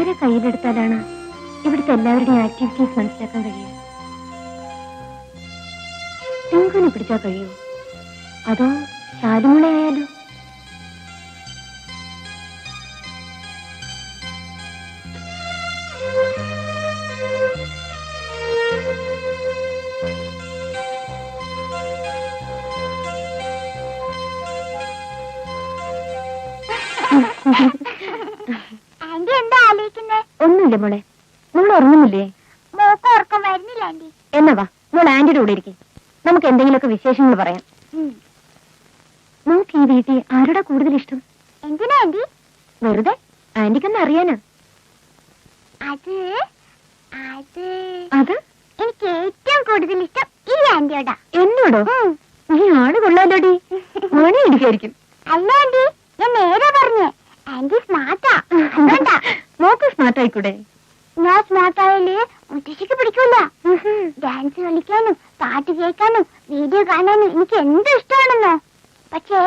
ആരെ കയ്യിലെടുത്താലാണ് ഇവിടുത്തെ എല്ലാവരുടെയും ആക്ടിവിറ്റീസ് മനസ്സിലാക്കാൻ കഴിയുക? ടിങ്കുനെ പിടിച്ചാൽ കഴിയോ? അതോ ശാലുമോളെ ആയാലോ? ആന്റി എന്താ ആലോചിക്കുന്നേ? ഒന്നുമില്ല മോളെ. മോൾ ഉറങ്ങുന്നില്ലേ? മോക്ക് ഉറക്കം വരുന്നില്ല ആന്റി. എന്നാ വാ, മോൾ ആന്റിയുടെ കൂടെ ഇരിക്കും. നമുക്ക് എന്തെങ്കിലുമൊക്കെ വിശേഷങ്ങൾ പറയാം. മോക്ക് ഈ വീട്ടിൽ ആരോടാ കൂടുതൽ ഇഷ്ടം? എന്തിനാ ആന്റി? വെറുതെ ആന്റിക്കെന്ന് അറിയാനാ. അത് അത് എനിക്ക് ഏറ്റവും കൂടുതൽ ഇഷ്ടം ഈ ആന്റിയോടാ. എന്നോടോ? നീ ആട് കൊള്ളാലോടി. മോനെ ഇടിക്കായിരിക്കും. അല്ല ആന്റി, ഞാൻ നേരെ പറഞ്ഞേ. ആന്റി സ്മാർട്ടാ. അതുകൊണ്ടാ. മോക്ക് സ്മാർട്ട് ആയിക്കൂടെ? ഞാൻ സ്മാർട്ട് ആയാല് മുത്തശ്ശിക്ക് പിടിക്കൂല. ഡാൻസ് കളിക്കാനും പാട്ട് കേൾക്കാനും വീഡിയോ കാണാനും എനിക്ക് എന്ത് ഇഷ്ടമാണെന്നോ. പക്ഷേ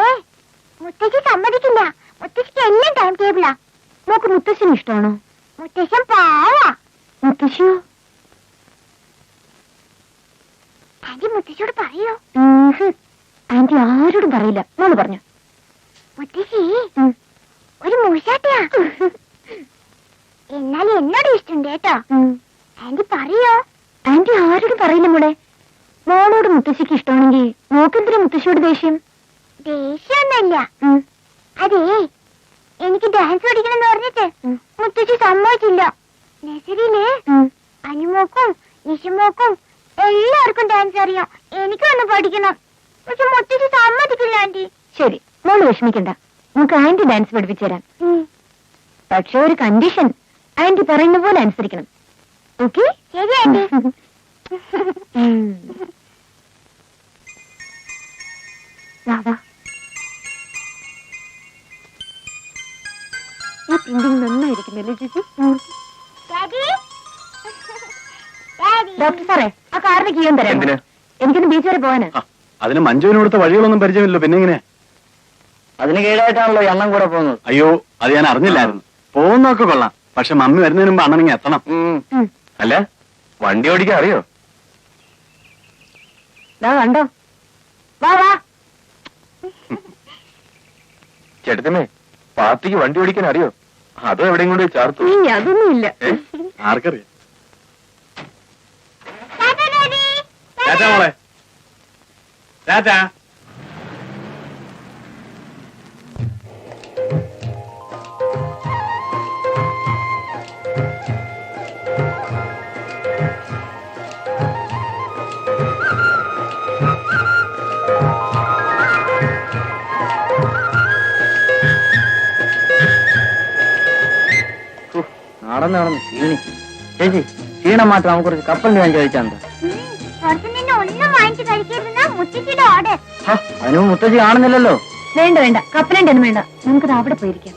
മുത്തശ്ശി സമ്മതിക്കില്ല. മുത്തശ്ശിക്ക് എല്ലാം ടൈം ടേബിളാ. മോക്ക് മുത്തശ്ശന് ഇഷ്ടമാണോ? മുത്തശ്ശൻ പാവാ. മുത്തശ്ശിയോ? ആന്റി മുത്തശ്ശിയോട് പറയോ? ആന്റി ആരോടും പറയില്ല. മോള് പറഞ്ഞു. മുത്തശ്ശി ഒരു മൂശാട്ടിയാ. എന്നാലും എന്നോട് ഇഷ്ടമുണ്ട് കേട്ടോ. ആന്റി പറയോ? ആന്റി ആരോടും പറയില്ല മോളെ. മോളോട് മുത്തശ്ശിക്ക് ഇഷ്ടമാണെങ്കിൽ മോക്കെന്തിനാ മുത്തശ്ശിയോട് ദേഷ്യം? ദേഷ്യമൊന്നുമില്ല. അതേ, എനിക്ക് ഡാൻസ് പഠിക്കണം എന്ന് പറഞ്ഞിട്ട് മുത്തശ്ശി സമ്മതിച്ചില്ല. നഴ്സറിയില് അനുമോക്കും നിശുമോക്കും എല്ലാവർക്കും ഡാൻസ് അറിയാം. എനിക്കൊന്ന് പഠിക്കണം. പക്ഷെ മുത്തശ്ശി സമ്മതിക്കില്ല ആന്റി. ശരി, മോള് വിഷമിക്കണ്ട. നമുക്ക് ആന്റി ഡാൻസ് പഠിപ്പിച്ചു തരാം. പക്ഷെ ഒരു കണ്ടീഷൻ, ആന്റി പറയുന്ന പോലെ അനുസരിക്കണം. ഓക്കെ? ശരി ആന്റി. ഈ പ്രിന്റിംഗ് നന്നായിരിക്കുന്നല്ലേ ചേച്ചി? ഡോക്ടർ സാറേ, ആ കാറിന് കീയം തരാം. എനിക്കൊന്ന് ബീച്ച് വരെ പോവാന്. അതിന് മഞ്ജുവിന് കൊടുത്ത വഴികളൊന്നും പരിചയമില്ലല്ലോ. പിന്നെ എങ്ങനെ? അതിന് കീഴായിട്ടാണല്ലോ എണ്ണം കൂടെ പോകുന്നത്. അയ്യോ, അത് ഞാൻ അറിഞ്ഞില്ലായിരുന്നു. പോകുന്നൊക്കെ കൊള്ളാം, പക്ഷെ മമ്മി വരുന്നതിന് മുമ്പ് അണ്ണനിങ്ങ എത്തണം. അല്ല, വണ്ടി ഓടിക്കാൻ അറിയോ? കണ്ടോ? വാ വാ. ചേട്ടത്തിമേ, പാർട്ടിക്ക് വണ്ടി ഓടിക്കാൻ അറിയോ? അതോ എവിടെയും കൊണ്ട് ചേർത്തു? അതൊന്നുമില്ല. ആർക്കറിയാം? ടാറ്റാ മോളെ. ടാറ്റാ. നടന്ന് ക്ഷീണിച്ചു. ചേച്ചി, ക്ഷീണം മാറ്റം നമുക്ക് കുറച്ച് കപ്പലിന് ഞാൻ ചോദിച്ചാൽ ഒന്നും വാങ്ങിച്ചു കഴിക്കരുതെന്നാ മുത്തശ്ശിയുടെ ഓർഡർ. അതിന് മുത്തശ്ശി കാണുന്നില്ലല്ലോ. വേണ്ട വേണ്ട, കപ്പലന്റെ ഒന്നും വേണ്ട. നമുക്കത് അവിടെ പോയിരിക്കാം.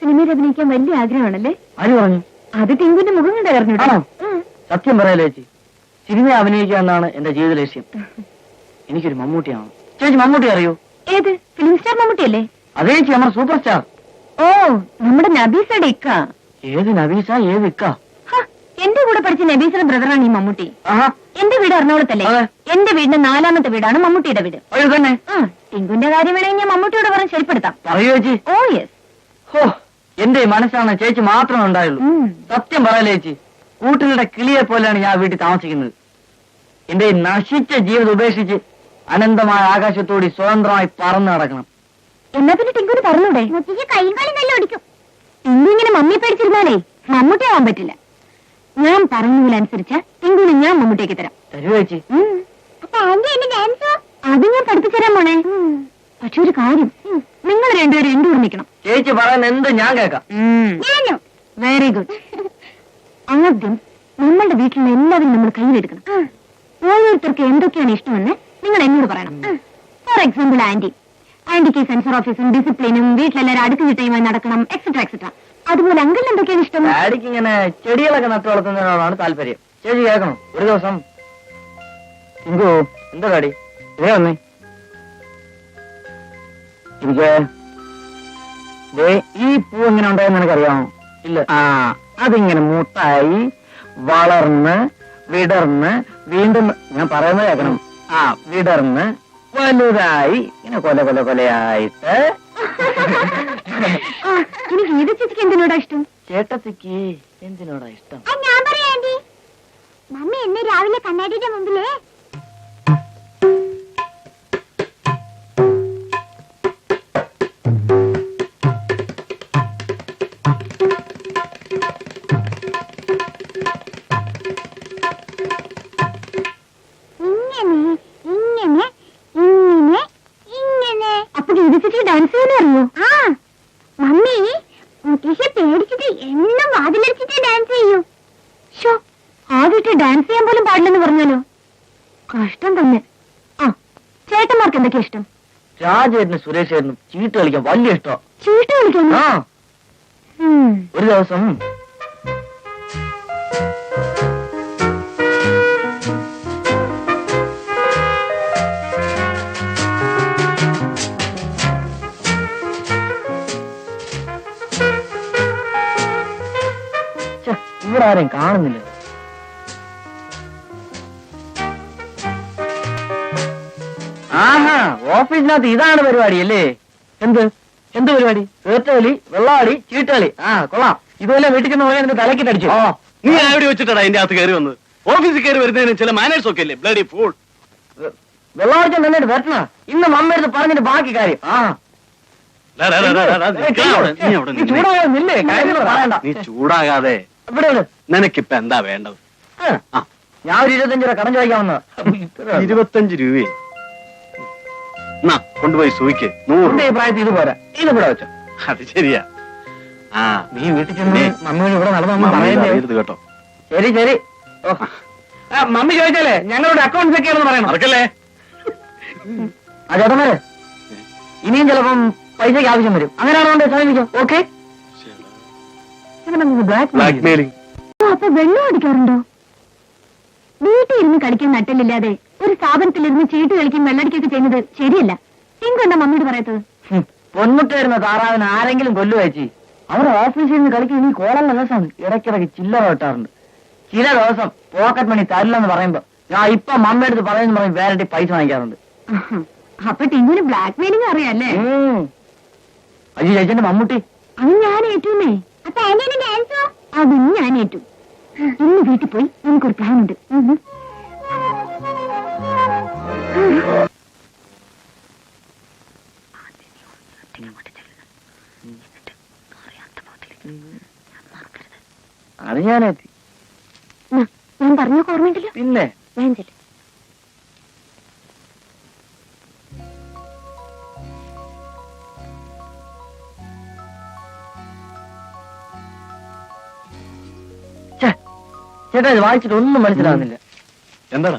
സിനിമയിൽ അഭിനയിക്കാൻ വലിയ ആഗ്രഹമാണല്ലേ? ആര് പറഞ്ഞു? അത് ടിങ്കുന്റെ മുഖം കണ്ടറിഞ്ഞോ? സത്യം പറയാലേ ചേച്ചി, സിനിമ അഭിനയിക്കുക എന്നാണ് എന്റെ ജീവിത ലക്ഷ്യം. എനിക്കൊരു മമ്മൂട്ടിയാണ്. ചേച്ചി മമ്മൂട്ടി അറിയോ? ഏത്? ഫിലിം സ്റ്റാർ മമ്മൂട്ടിയല്ലേ? അതേ ചേച്ചി, നമ്മുടെ സൂപ്പർ സ്റ്റാർ. ഓ, നമ്മുടെ നബീസയുടെ ഇക്ക. ഏത് നബീസ, ഏത് ഇക്ക? എന്റെ കൂടെ പഠിച്ച നബീസയുടെ ബ്രദറാണ് ഈ മമ്മൂട്ടി. എന്റെ വീട് എറണാകുളത്തല്ലേ? എന്റെ വീടിന്റെ 4ാമത്തെ വീടാണ് മമ്മൂട്ടിയുടെ വീട്. തന്നെ ടിങ്കുന്റെ കാര്യം വേണമെങ്കിൽ ഞാൻ മമ്മൂട്ടിയോട് പറഞ്ഞ് ശരിപ്പെടുത്താം. പറയൂ ചേച്ചി. Oh yes. ഹോ, എന്റെ മനസ്സാണ് ചേച്ചി മാത്രമേ ഉണ്ടായുള്ളൂ. സത്യം പറയാലേ ചേച്ചി, കൂട്ടുകളുടെ കിളിയെ പോലെയാണ് ഞാൻ വീട്ടിൽ താമസിക്കുന്നത്. എന്റെ നശിച്ച ജീവിതം ഉപേക്ഷിച്ച് അനന്തമായ ആകാശത്തോടി സ്വതന്ത്രമായി പറന്നു നടക്കണം. എന്നാ പിന്നെ ടിങ്കുന് പറഞ്ഞൂടെ? മുത്തശ്ശി കൈയും കാലും നല്ല ഓടിക്കും. ടിങ്കു ഇങ്ങനെ മമ്മി പേടിച്ചിരുന്നാലേ മമ്മൂട്ടി ആവാൻ പറ്റില്ല. ഞാൻ പറയുന്നതിനനുസരിച്ച ടിങ്കുവിന് ഞാൻ മമ്മൂട്ടിയേക്ക് തരാം. തരൂ ചേച്ചി. അപ്പൊ ആന്റി എന്നെ ഡാൻസോ? അത് ഞാൻ പഠിപ്പിച്ചു തരാൻ പോണേ. പക്ഷെ ഒരു കാര്യം, നിങ്ങൾ രണ്ടുപേരും എന്റെ കൂടെ നിൽക്കണം. ചേച്ചി പറയുന്ന എന്ത് ഞാൻ കേൾക്കാം. ഞാനും. Very good. ആദ്യം നമ്മളുടെ വീട്ടിലുള്ള എല്ലാവരും നമ്മൾ കയ്യിലെടുക്കണം. ഓരോരുത്തർക്ക് എന്തൊക്കെയാണ് ഇഷ്ടമെന്ന് നിങ്ങൾ എന്നോട് പറയണം. ഫോർ എക്സാമ്പിൾ ആന്റിക്ക് സെൻസർ ഓഫീസും ഡിസിപ്ലിനും വീട്ടിലെല്ലാവരും അടുക്ക് ചിട്ടയുമായി നടക്കണം, എക്സെട്രാ എക്സെട്രാ. അതുപോലെ അങ്കിളിന് എന്തൊക്കെയാണ് ഇഷ്ടം? ഡാഡിക്ക് ഇങ്ങനെ ചെടികളൊക്കെ നട്ടു വളർത്തുന്നതിനോടാണ് താല്പര്യം. ചേച്ചി കേൾക്കണം. ഒരു ദിവസം എന്താ ഡാഡി ഇതേ വന്നേ എനിക്ക് ഈ പൂ എങ്ങനെ ഉണ്ടായെന്ന് എനിക്കറിയാമോ? ഇല്ല. അതിങ്ങനെ മുട്ടായി വളർന്ന് വിടർന്ന് വീണ്ടും ഞാൻ പറയുന്നത് കേൾക്കണം. വിടർന്ന് വലുതായി ഇങ്ങനെ കൊലയായിട്ട്. എനിക്ക് ഇത് ചേച്ചിക്ക് എന്തിനോടാ ഇഷ്ടം? ചേട്ടത്തിക്ക് എന്തിനോടാ ഇഷ്ടം? ഞാൻ പറയാം ആന്റി. മമ്മി ഇന്ന് രാവിലെ കണ്ണാടിയുടെ മുമ്പില് ഡാൻസ് ചെയ്യാൻ അറിയോ? മമ്മി മുത്തശ്ശി പേടിച്ചിട്ട് എന്നും വാതിലടിച്ചിട്ട് ഡാൻസ് ചെയ്യൂ. ഷോ, ആദ്യമായിട്ട് ഡാൻസ് ചെയ്യാൻ പോലും പാടില്ലെന്ന് പറഞ്ഞാലോ? കഷ്ടം തന്നെ. ചേട്ടന്മാർക്ക് എന്തൊക്കെയാ ഇഷ്ടം? രാജേട്ടനും സുരേഷേട്ടനും ചീട്ട് കളിക്കാൻ വലിയ ഇഷ്ടം. ചീട്ട് കളിക്കാൻ? ഒരു ദിവസം ഇവിടെ ആരെയും കാണുന്നില്ല. ആഹാ, ഓഫീസിനകത്ത് ഇതാണ് പരിപാടി അല്ലേ? എന്ത് പരിപാടി? തീർച്ചകളി, വെള്ളാടി, ചീട്ടുകളി. കൊള്ളാം. ഇതുപോലെ വീട്ടിൽ ചെന്ന് പോയാൽ നിന്റെ തലക്കിട്ട് അടിച്ചു. നീ എവിടെ വെച്ചിട്ടാണ് അതിന്റെ അകത്ത് കയറി വന്നത്? ഓഫീസിൽ കയറി വരുന്നതിന് ചില മാനേഴ്സ് ഒക്കെ അല്ലേ? Bloody fool. വെള്ളാടിച്ചാൽ നന്നായിട്ട് വരണ. ഇന്ന് മമ്മ എടുത്ത് പറഞ്ഞിട്ട് ബാക്കി കാര്യം. നീ ചൂടാകാതെ. നിനക്കിപ്പ എന്താ വേണ്ടത്? ഞാൻ ഒരു 25 രൂപ കടം ചോദിക്കാമെന്ന്. 25 രൂപയെ കൊണ്ടുപോയി സൂയിക്ക്. 100 പ്രായത്തിൽ ഇത് പോരാ. ഇത് ഇവിടെ വെച്ചോ. അത് ശരിയാ. നീ വീട്ടിൽ ചെന്ന് മമ്മിയോട് ഇവിടെ നടന്നു കേട്ടോ. ശരി ശരി. മമ്മി ചോദിച്ചാലേ ഞങ്ങളുടെ അക്കൗണ്ട്സ് ഒക്കെയാണെന്ന് പറയണം. മറക്കല്ലേ? ചേട്ടന്മാരെ ഇനിയും ചിലപ്പം പൈസക്ക് ആവശ്യം വരും. അങ്ങനെയാണോ സമീപിക്കാം. ഓക്കെ. ബ്ലാക്ക്മെയിലിംഗ്. അപ്പൊ വെള്ളം അടിക്കാറുണ്ടോ? വീട്ടിൽ ഇരുന്ന് കളിക്കാൻ നട്ടലില്ലാതെ ഒരു സ്ഥാപനത്തിലിരുന്ന് ചീട്ട് കളിക്കും വെള്ളടിക്കൊക്കെ ചെയ്യുന്നത് ശരിയല്ല. എന്താ മമ്മിയോട് പറയാത്തത്? പൊന്മുട്ട വരുന്ന താറാവിന് ആരെങ്കിലും കൊല്ലുവച്ചി. അവരുടെ ഓഫീസിൽ നിന്ന് കളിക്കും. ഈ കോളം ദിവസമാണ് ഇടയ്ക്കിടയ്ക്ക് ചില്ലറ കിട്ടാറുണ്ട്. ചില ദിവസം പോക്കറ്റ് മണി തരില്ലെന്ന് പറയുമ്പോ ഞാൻ ഇപ്പൊ മമ്മയുടെ അടുത്ത് പറയുന്ന പറയും വേറെ പൈസ വാങ്ങിക്കാറുണ്ട്. അപ്പൊ ടിങ്ങിന് ബ്ലാക്ക് മെയിലിംഗ് അറിയാല്ലേ? അയ്യോ ചേച്ചന്റെ മമ്മൂട്ടി. അത് ഞാൻ ഏറ്റുന്നേ. അപ്പൊ ആന്റിയുടെ ഡാൻസോ? അതും ഞാൻ ഏറ്റു. ഇന്ന് വീട്ടിൽ പോയി നമുക്കൊരു പ്ലാൻ ഉണ്ട്. അത് ഞാനെത്തി. ഞാൻ പറഞ്ഞൊക്കെ ഓർമ്മയിട്ടില്ല. പിന്നെ ഞാൻ ചെല്ലും. ചേട്ടാ ഇത് വായിച്ചിട്ട് ഒന്നും മനസ്സിലാവുന്നില്ല. എന്താണ്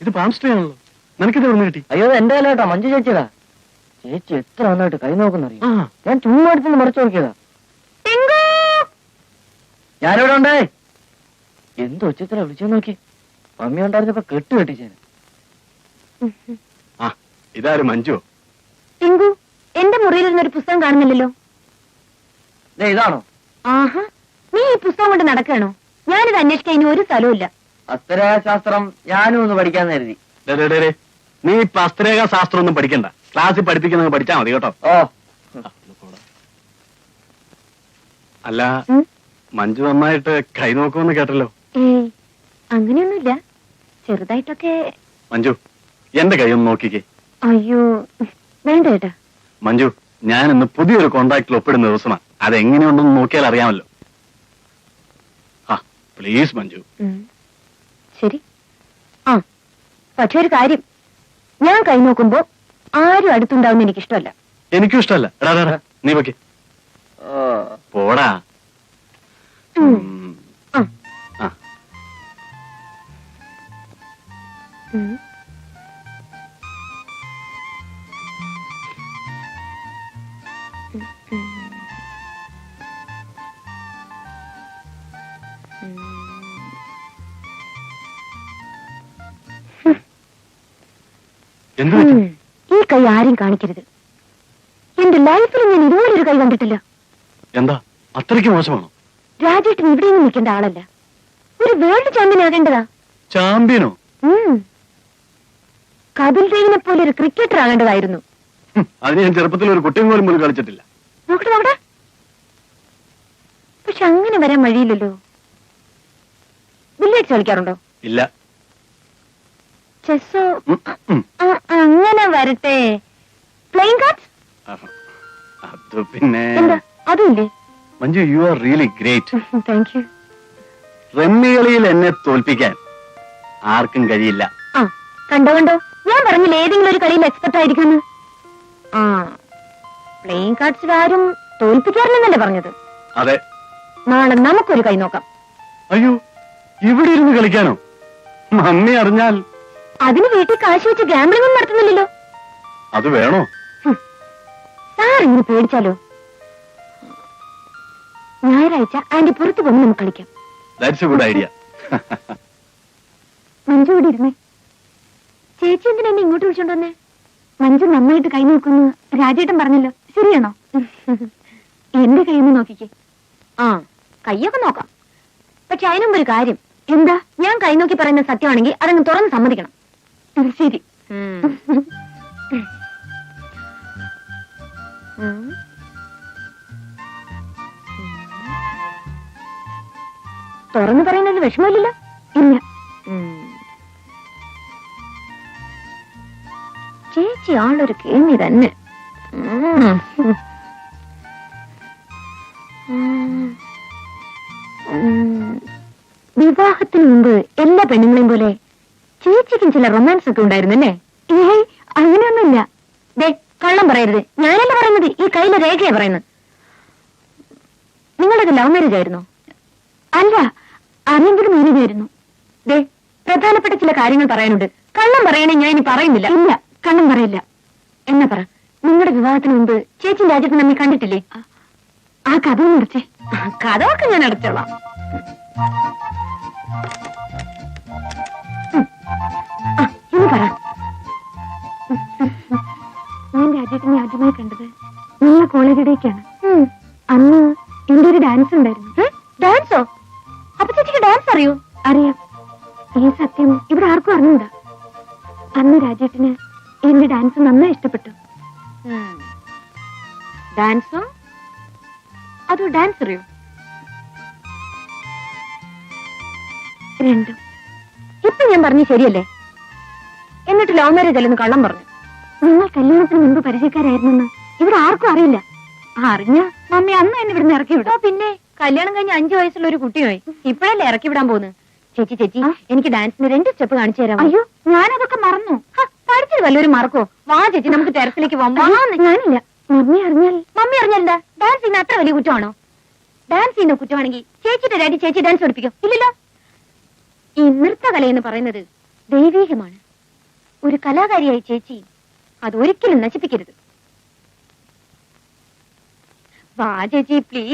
ഇത്? പാംസ്ട്രീ ആണല്ലോ. നിനക്കിത് എവിടെ കിട്ടി? അയ്യോ എന്റെ അല്ലേട്ടാ, മഞ്ജു ചേച്ചിയതാ. ചേച്ചി എത്ര നന്നായിട്ട് കൈ നോക്കുന്നറിയോ? ഞാൻ ചുമ്മാ അടുത്തുനിന്ന് മറിച്ചു നോക്കിയതാ. ഞാനിവിടെ ഉണ്ടേ. എന്തോ ഉച്ചത്തില വിളിച്ചു നോക്കി. മമ്മി ഉണ്ടായിരുന്നപ്പോ കെട്ട് കെട്ടിച്ചേന്. ഇതാര് മഞ്ജു? ടിങ്കു, എന്റെ മുറിയിലിരുന്നൊരു പുസ്തകം കാണുന്നില്ലല്ലോ. ഇതാണോ? ആഹാ, നീ ഈ പുസ്തകം കൊണ്ട് നടക്കണോ? ഞാനിത് അന്വേഷിക്കാൻ ഇനി ഒരു സ്ഥലവും ഇല്ല. അസ്ത്രശാസ്ത്രം ഞാനും ഒന്ന് പഠിക്കാന്ന് കരുതി. നീ ഇപ്പൊ അസ്ത്രേഖ ശാസ്ത്രം ഒന്നും പഠിക്കണ്ട. ക്ലാസ്സിൽ പഠിപ്പിക്കുന്നത് പഠിച്ചാ മതി കേട്ടോ. അല്ല, മഞ്ജു നന്നായിട്ട് കൈ നോക്കുമെന്ന് കേട്ടല്ലോ. അങ്ങനെയൊന്നുമില്ല, ചെറുതായിട്ടൊക്കെ. മഞ്ജു, എന്റെ കൈ ഒന്ന് നോക്കിക്കേ. അയ്യോ വേണ്ട ചേട്ടാ. മഞ്ജു, ഞാൻ ഇന്ന് പുതിയൊരു കോൺട്രാക്റ്റിൽ ഒപ്പിടുന്ന ദിവസമാണ്. അതെങ്ങനെയുണ്ടെന്ന് നോക്കിയാൽ അറിയാമല്ലോ. പ്ലീസ് മഞ്ജു. ശരി. പക്ഷെ ഒരു കാര്യം, ഞാൻ കൈ നോക്കുമ്പോ ആരും അടുത്തുണ്ടാവുന്ന എനിക്ക് ഇഷ്ടമല്ല. എനിക്കും ഇഷ്ടമല്ല. എടാ എടാ, എടാ, നീ വെക്ക്. പോടാ. ഉം. ആ. ആ. ഉം. എന്ത് പറ്റി? ഈ കൈ ആരും കാണിക്കരുത്. എന്റെ ലൈഫിൽ ഞാൻ ഇതുപോലൊരു കൈ കണ്ടിട്ടില്ല. എന്താ അത്രയ്ക്ക് മോശമാണോ? രാജേട്ടൻ ഇവിടെയൊന്നും നിൽക്കേണ്ട ആളല്ല. ഒരു വേൾഡ് ചാമ്പ്യൻ ആകേണ്ടതാ. ചാമ്പ്യനോ? കപിൽ ദേവിനെ പോലെ ഒരു ക്രിക്കറ്റർ ആകേണ്ടതായിരുന്നു. അതിന് ഞാൻ ചെറുപ്പത്തിൽ ഒരു കുട്ടിയും പോലും കളിച്ചിട്ടില്ല. നോക്കട്ടെ നോക്കട്ടെ. പക്ഷെ അങ്ങനെ വരാൻ വഴിയില്ലല്ലോ. ബില്ലിയേഴ്സ് കളിക്കാറുണ്ടോ? ഇല്ല. ചെസ്സോ? ഉം, ഉം. അങ്ങനെ വരട്ടെ. Playing cards? അത് പിന്നെ എന്താ അതുമില്ലേ? Manju, you are really great. Thank you. Rummy കളിയിൽ എന്നെ തോൽപ്പിക്കാൻ ആർക്കും കഴിയില്ല. ആ കണ്ടോ കണ്ടോ, ഞാൻ പറഞ്ഞില്ല ഏതെങ്കിലും ഒരു കളിയിൽ എക്സ്പെർട്ട് ആയിരിക്കുമെന്ന്. ആ പ്ലേയിങ് കാർഡ്സിൽ ആരും തോൽപ്പിക്കാറില്ലെന്നല്ലേ പറഞ്ഞത്? അതെ. നാളെ നമുക്കൊരു കൈ നോക്കാം. അയ്യോ, ഇവിടെ ഇരുന്ന് കളിക്കാനോ? മമ്മി അറിഞ്ഞാൽ? അതിന് വീട്ടിൽ കാശ് വെച്ച് ഗാംബ്ലിംഗ് ഒന്നും നടത്തുന്നില്ലല്ലോ. അത് വേണോ? സാർ ഇങ്ങനെ പേടിച്ചാലോ? ഞായറാഴ്ച ആന്റി പുറത്തു പോകുമ്പോൾ നമുക്ക് കളിക്കാം. That's A good idea. Manju ഇവിടെ ഇരുന്നേ. ചേച്ചി എന്തിനാ എന്നെ ഇങ്ങോട്ട് വിളിച്ചോണ്ട് വന്നേ? മഞ്ജു നന്നായിട്ട് കൈ നോക്കുന്നു രാജേട്ടൻ പറഞ്ഞല്ലോ, ശരിയാണോ? എന്റെ കൈന്ന് നോക്കിക്കേ. ആ കൈയൊക്കെ നോക്കാം. പക്ഷെ അതിനുമ്പ് ഒരു കാര്യം. എന്താ? ഞാൻ കൈ നോക്കി പറയുന്ന സത്യമാണെങ്കിൽ അതങ്ങ് തുറന്ന് സമ്മതിക്കണം. ശരി. തുറന്നു പറയുന്നത് വിഷമമില്ലല്ലോ? ഇല്ല. ചേച്ചി ആളൊരു കേമി തന്നെ. വിവാഹത്തിന് മുമ്പ് എല്ലാ പെണ്ണുങ്ങളെയും പോലെ ചേച്ചിക്കും ചില റൊമാൻസ് ഒക്കെ ഉണ്ടായിരുന്നല്ലേ? ഏയ് അങ്ങനെയൊന്നുമില്ല. ദേ കള്ളം പറയരുത്. ഞാനല്ല പറയുന്നത്, ഈ കയ്യിലെ രേഖയാ പറയുന്നത്. നിങ്ങളത് ലവ് മാരേജ് ആയിരുന്നോ? അല്ല, അറേഞ്ച്ഡ് മാരേജ് ആയിരുന്നു. ദേ പ്രധാനപ്പെട്ട ചില കാര്യങ്ങൾ പറയാനുണ്ട്. കള്ളം പറയണേ ഞാൻ ഇനി പറയുന്നില്ല. ഇല്ല, കള്ളം പറയില്ല. എന്നാ പറ, നിങ്ങളുടെ വിവാഹത്തിന് മുമ്പ് ചേച്ചി രാജ്യത്ത് നമ്മെ കണ്ടിട്ടില്ലേ? ആ കഥ ഒന്ന് അടച്ചേ. കഥയൊക്കെ ഞാൻ അടച്ചോളാം. ഇനി പറ. ഞാൻ രാജേട്ടനെ ആദ്യമായി കണ്ടത് നിങ്ങളെ കോളേജിലേക്കാണ്. അന്ന് എന്റെ ഒരു ഡാൻസ് ഉണ്ടായിരുന്നു. ഡാൻസോ? അപ്പൊ ചേച്ചിക്ക് ഡാൻസ് അറിയോ? അറിയാം. ഈ സത്യം ഇവിടെ ആർക്കും അറിഞ്ഞൂടാ. അന്ന് രാജേട്ടന് എന്റെ ഡാൻസ് നന്നായി ഇഷ്ടപ്പെട്ടു. ഡാൻസോ അതോ ഡാൻസ് അറിയോ? രണ്ടും. ഇപ്പൊ ഞാൻ പറഞ്ഞു ശരിയല്ലേ? എന്നിട്ട് ലവ് മാരേജ് അല്ലെന്ന് കള്ളം പറഞ്ഞു. നിങ്ങൾ കല്യാണത്തിന് മുൻപ് പരിചയക്കാരായിരുന്നെന്ന് ഇവിടെ ആർക്കും അറിയില്ല. അറിഞ്ഞ മമ്മി അന്ന് എന്നെ ഇവിടുന്ന് ഇറക്കി വിടും. പിന്നെ കല്യാണം കഴിഞ്ഞ് 5 വയസ്സുള്ള ഒരു കുട്ടിയായി. ഇപ്പോഴല്ലേ ഇറക്കി വിടാൻ പോകുന്നത്. ചേച്ചി ചേച്ചി എനിക്ക് ഡാൻസിന് 2 സ്റ്റെപ്പ് കാണിച്ചു തരാം. അയ്യോ, ഞാനതൊക്കെ മറന്നു. പഠിച്ചത് വല്ലവരും മറക്കോ? വാ ചേച്ചി, നമുക്ക് ടെറസിലേക്ക് പോവാം. ഞാനില്ല. മമ്മി അറിഞ്ഞാൽ എന്താ? ഡാൻസ് ചെയ്യുന്ന അത്ര വലിയ കുറ്റമാണോ? ഡാൻസ് ചെയ്യുന്ന കുറ്റമാണെങ്കിൽ ചേച്ചിയുടെ ഡാഡി ചേച്ചി ഡാൻസ് പഠിപ്പിക്കും. ഇല്ലല്ലോ. ഈ നൃത്തകല എന്ന് പറയുന്നത് ദൈവീകമാണ്. ഒരു കലാകാരിയായി ചേച്ചി അതൊരിക്കലും നശിപ്പിക്കരുത്. വാ ചേച്ചി പ്ലീസ്.